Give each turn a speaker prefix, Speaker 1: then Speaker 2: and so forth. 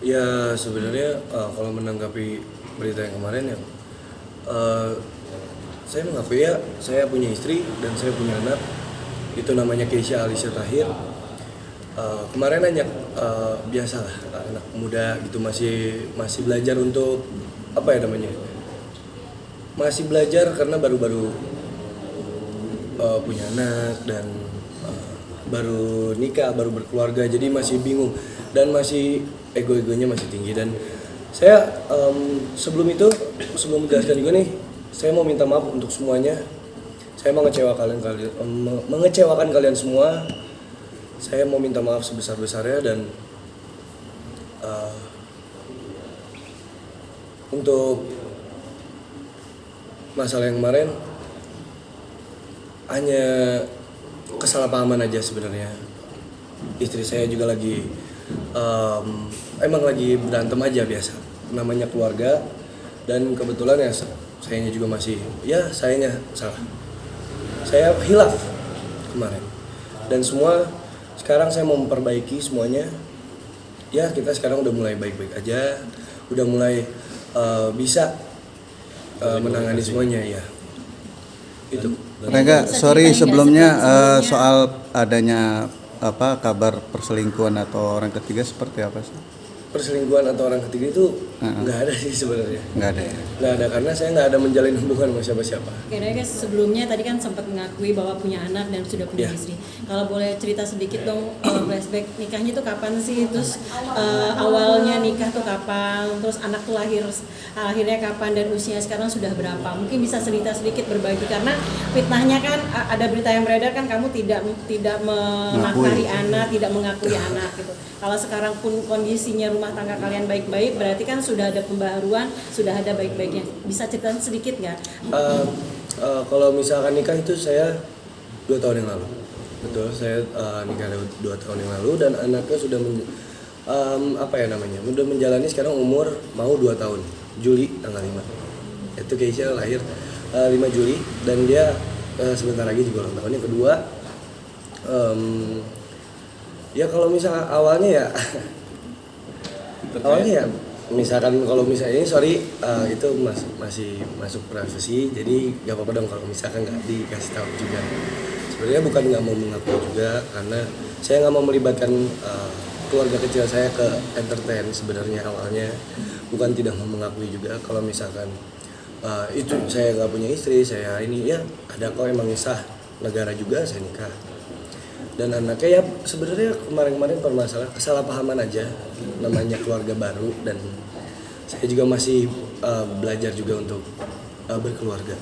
Speaker 1: Ya sebenarnya kalau menanggapi berita yang kemarin ya, eh, saya mengakui ya saya punya istri dan saya punya anak. Itu namanya Keisha Alicia Tahir. Kemarin nanya biasalah anak muda gitu masih masih belajar untuk apa ya namanya, masih belajar karena baru-baru punya anak dan baru nikah, baru berkeluarga, jadi masih bingung dan masih ego-egonya masih tinggi. Dan saya sebelum itu, sebelum menjelaskan juga nih, saya mau minta maaf untuk semuanya. Saya mengecewakan kalian semua. Saya mau minta maaf sebesar-besarnya dan untuk masalah yang kemarin hanya kesalahpahaman aja sebenarnya. Istri saya juga lagi emang lagi berantem aja biasa, namanya keluarga. Dan kebetulan ya sayanya juga masih, ya sayanya salah, saya hilaf kemarin. Dan semua sekarang saya mau memperbaiki semuanya. Ya kita sekarang udah mulai baik-baik aja, udah mulai bisa menangani semuanya ya. Itu.
Speaker 2: Rega, sorry sebelumnya soal adanya kabar perselingkuhan atau orang ketiga seperti apa sih?
Speaker 1: Perselingkuhan atau orang ketiga itu nggak ada sih sebenarnya.
Speaker 2: Nggak ada ya?
Speaker 1: Nggak ada, karena saya nggak ada menjalin hubungan sama siapa-siapa.
Speaker 3: Oke, guys, sebelumnya tadi kan sempat mengakui bahwa punya anak dan sudah punya istri. Kalau boleh cerita sedikit dong, flashback nikahnya tuh kapan sih? Terus awalnya nikah tuh kapan? Terus anak tuh lahir akhirnya kapan dan usia sekarang sudah berapa? Mungkin bisa cerita sedikit berbagi, karena fitnahnya kan ada berita yang beredar kan kamu tidak menafkahi anak, tidak mengakui anak gitu. Kalau sekarang pun kondisinya rumah tangga kalian baik-baik, berarti kan sudah ada pembaharuan, sudah ada baik-baiknya. Bisa cerita sedikit nggak?
Speaker 1: Kalau misalkan nikah itu saya 2 tahun yang lalu. Betul, saya nikah 2 tahun yang lalu dan anaknya sudah udah menjalani sekarang umur mau 2 tahun. Juli tanggal 5. Itu Keisha lahir 5 Juli dan dia sebentar lagi juga ulang tahun. Yang kedua, ya kalau misalnya awalnya ya misalkan kalau misalnya ini itu masih masuk privasi, jadi gak apa-apa dong kalau misalkan nggak dikasih tahu juga. Sebenarnya bukan nggak mau mengaku juga, karena saya nggak mau melibatkan keluarga kecil saya ke entertain. Sebenarnya awalnya bukan tidak mau mengakui juga kalau misalkan itu saya nggak punya istri, saya ini ya ada kok emang sah negara juga saya nikah. Dan anaknya ya sebenarnya kemarin permasalahan kesalahpahaman aja, namanya keluarga baru dan saya juga masih belajar juga untuk berkeluarga.